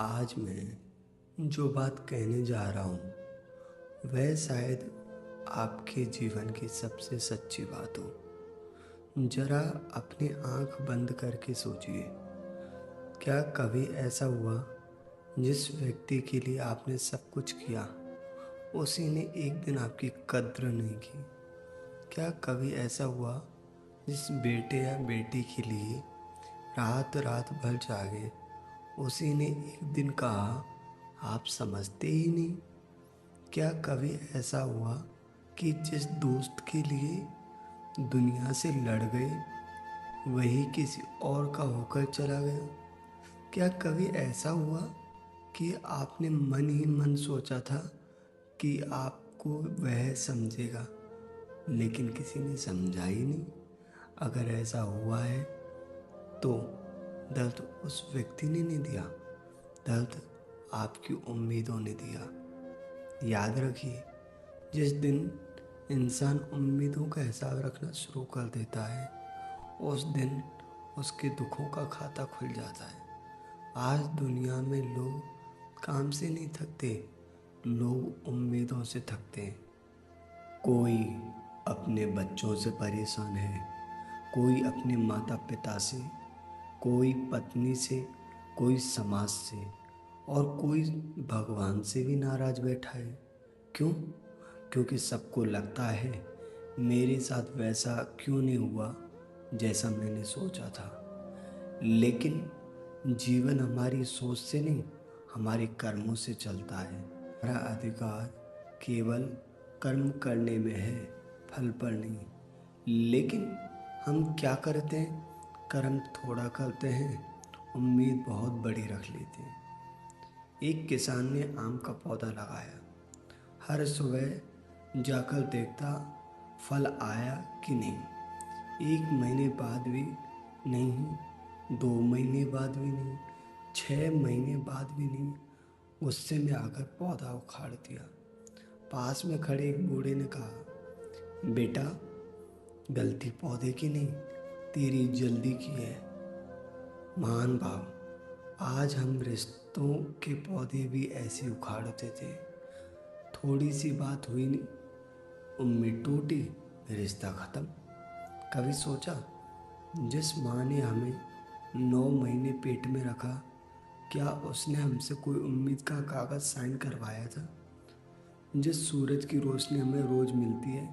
आज मैं जो बात कहने जा रहा हूँ वह शायद आपके जीवन की सबसे सच्ची बात हो। जरा अपनी आंख बंद करके सोचिए, क्या कभी ऐसा हुआ जिस व्यक्ति के लिए आपने सब कुछ किया, उसी ने एक दिन आपकी कद्र नहीं की? क्या कभी ऐसा हुआ जिस बेटे या बेटी के लिए रात रात भर जागे, उसी ने एक दिन कहा आप समझते ही नहीं? क्या कभी ऐसा हुआ कि जिस दोस्त के लिए दुनिया से लड़ गए, वही किसी और का होकर चला गया? क्या कभी ऐसा हुआ कि आपने मन ही मन सोचा था कि आपको वह समझेगा, लेकिन किसी ने समझा ही नहीं? अगर ऐसा हुआ है तो दर्द उस व्यक्ति ने नहीं दिया, दर्द आपकी उम्मीदों ने दिया। याद रखिए, जिस दिन इंसान उम्मीदों का हिसाब रखना शुरू कर देता है, उस दिन उसके दुखों का खाता खुल जाता है। आज दुनिया में लोग काम से नहीं थकते, लोग उम्मीदों से थकते हैं। कोई अपने बच्चों से परेशान है, कोई अपने माता पिता से, कोई पत्नी से, कोई समाज से, और कोई भगवान से भी नाराज बैठा है। क्यों? क्योंकि सबको लगता है मेरे साथ वैसा क्यों नहीं हुआ जैसा मैंने सोचा था। लेकिन जीवन हमारी सोच से नहीं, हमारे कर्मों से चलता है। हमारा अधिकार केवल कर्म करने में है, फल पर नहीं। लेकिन हम क्या करते हैं? कर्म थोड़ा करते हैं, उम्मीद बहुत बड़ी रख लेते हैं। एक किसान ने आम का पौधा लगाया। हर सुबह जाकर देखता फल आया कि नहीं। 1 महीने बाद भी नहीं, 2 महीने बाद भी नहीं, 6 महीने बाद भी नहीं। गुस्से में आकर पौधा उखाड़ दिया। पास में खड़े एक बूढ़े ने कहा, बेटा, गलती पौधे की नहीं, तेरी जल्दी की है। महान भाव, आज हम रिश्तों के पौधे भी ऐसे उखाड़ते थे। थोड़ी सी बात हुई नहीं, उम्मीद टूटी, रिश्ता खत्म। कभी सोचा, जिस माँ ने हमें 9 महीने पेट में रखा, क्या उसने हमसे कोई उम्मीद का कागज साइन करवाया था? जिस सूरज की रोशनी हमें रोज मिलती है,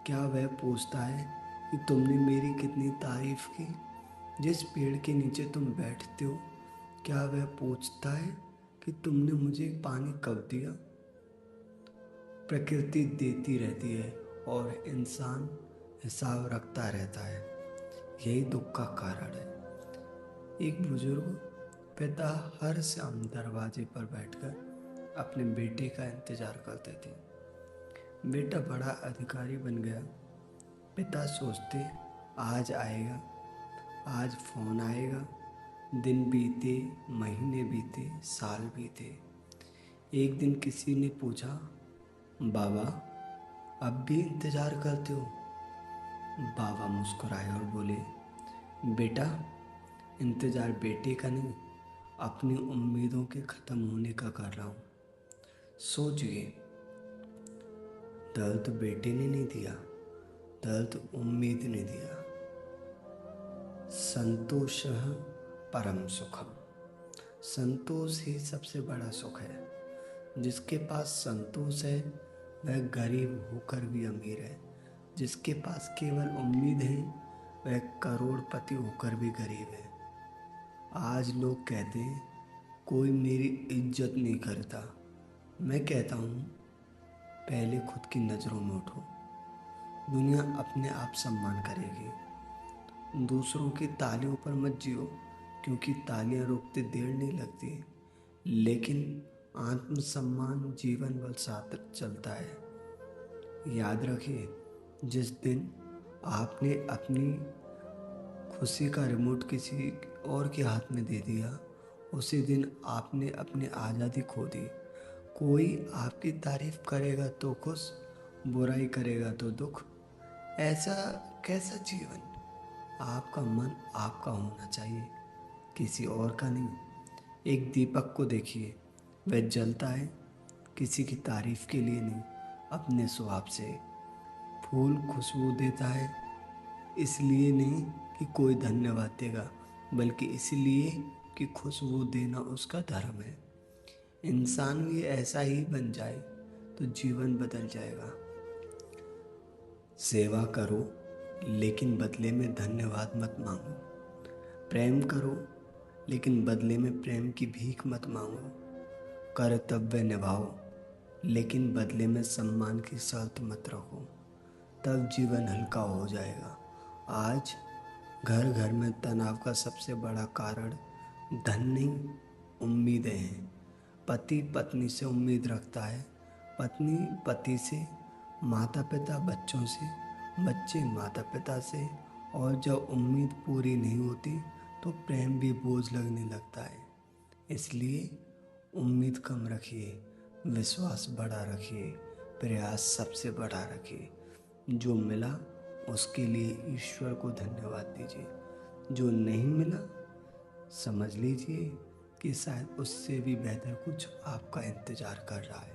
क्या वह पूछता है कि तुमने मेरी कितनी तारीफ की? जिस पेड़ के नीचे तुम बैठते हो, क्या वह पूछता है कि तुमने मुझे पानी कब दिया? प्रकृति देती रहती है और इंसान हिसाब रखता रहता है। यही दुख का कारण है। एक बुजुर्ग पिता हर शाम दरवाजे पर बैठकर अपने बेटे का इंतजार करते थे। बेटा बड़ा अधिकारी बन गया। पिता सोचते, आज आएगा, आज फोन आएगा। दिन बीते, महीने बीते, साल बीते। एक दिन किसी ने पूछा, बाबा, अब भी इंतजार करते हो? बाबा मुस्कुराए और बोले, बेटा, इंतजार बेटे का नहीं, अपनी उम्मीदों के ख़त्म होने का कर रहा हूँ। सोचिए, दर्द बेटे ने नहीं दिया, दर्द उम्मीद ने दिया। संतोषः परम सुखम। संतोष ही सबसे बड़ा सुख है। जिसके पास संतोष है वह गरीब होकर भी अमीर है। जिसके पास केवल उम्मीद है वह करोड़पति होकर भी गरीब है। आज लोग कहते हैं कोई मेरी इज्जत नहीं करता। मैं कहता हूँ, पहले खुद की नज़रों में उठो, दुनिया अपने आप सम्मान करेगी। दूसरों की तालियों पर मत जियो, क्योंकि तालियां रोकते देर नहीं लगती, लेकिन आत्मसम्मान जीवन भर साथ चलता है। याद रखिए, जिस दिन आपने अपनी खुशी का रिमोट किसी और के हाथ में दे दिया, उसी दिन आपने अपनी आज़ादी खो दी। कोई आपकी तारीफ करेगा तो खुश, बुराई करेगा तो दुख। ऐसा कैसा जीवन? आपका मन आपका होना चाहिए, किसी और का नहीं। एक दीपक को देखिए, वह जलता है किसी की तारीफ के लिए नहीं, अपने स्वभाव से। फूल खुशबू देता है इसलिए नहीं कि कोई धन्यवाद देगा, बल्कि इसलिए कि खुशबू देना उसका धर्म है। इंसान भी ऐसा ही बन जाए तो जीवन बदल जाएगा। सेवा करो लेकिन बदले में धन्यवाद मत मांगो। प्रेम करो लेकिन बदले में प्रेम की भीख मत मांगो। कर्तव्य निभाओ लेकिन बदले में सम्मान की शर्त मत रखो। तब जीवन हल्का हो जाएगा। आज घर घर में तनाव का सबसे बड़ा कारण धन नहीं, उम्मीदें हैं। पति पत्नी से उम्मीद रखता है, पत्नी पति से, माता पिता बच्चों से, बच्चे माता पिता से, और जब उम्मीद पूरी नहीं होती तो प्रेम भी बोझ लगने लगता है। इसलिए उम्मीद कम रखिए, विश्वास बड़ा रखिए, प्रयास सबसे बड़ा रखिए। जो मिला उसके लिए ईश्वर को धन्यवाद दीजिए। जो नहीं मिला समझ लीजिए कि शायद उससे भी बेहतर कुछ आपका इंतज़ार कर रहा है।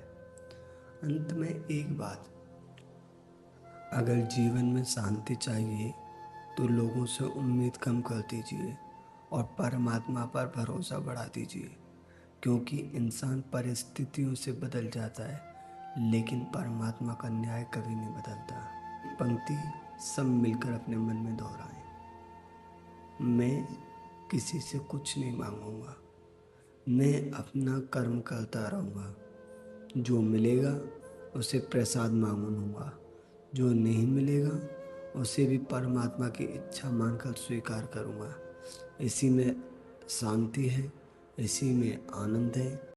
अंत में एक बात, अगर जीवन में शांति चाहिए तो लोगों से उम्मीद कम कर दीजिए और परमात्मा पर भरोसा बढ़ा दीजिए, क्योंकि इंसान परिस्थितियों से बदल जाता है लेकिन परमात्मा का न्याय कभी नहीं बदलता। पंक्ति सब मिलकर अपने मन में दोहराएं। मैं किसी से कुछ नहीं मांगूंगा, मैं अपना कर्म करता रहूँगा। जो मिलेगा उसे प्रसाद मांगूंगा, जो नहीं मिलेगा उसे भी परमात्मा की इच्छा मानकर स्वीकार करूँगा। इसी में शांति है, इसी में आनंद है।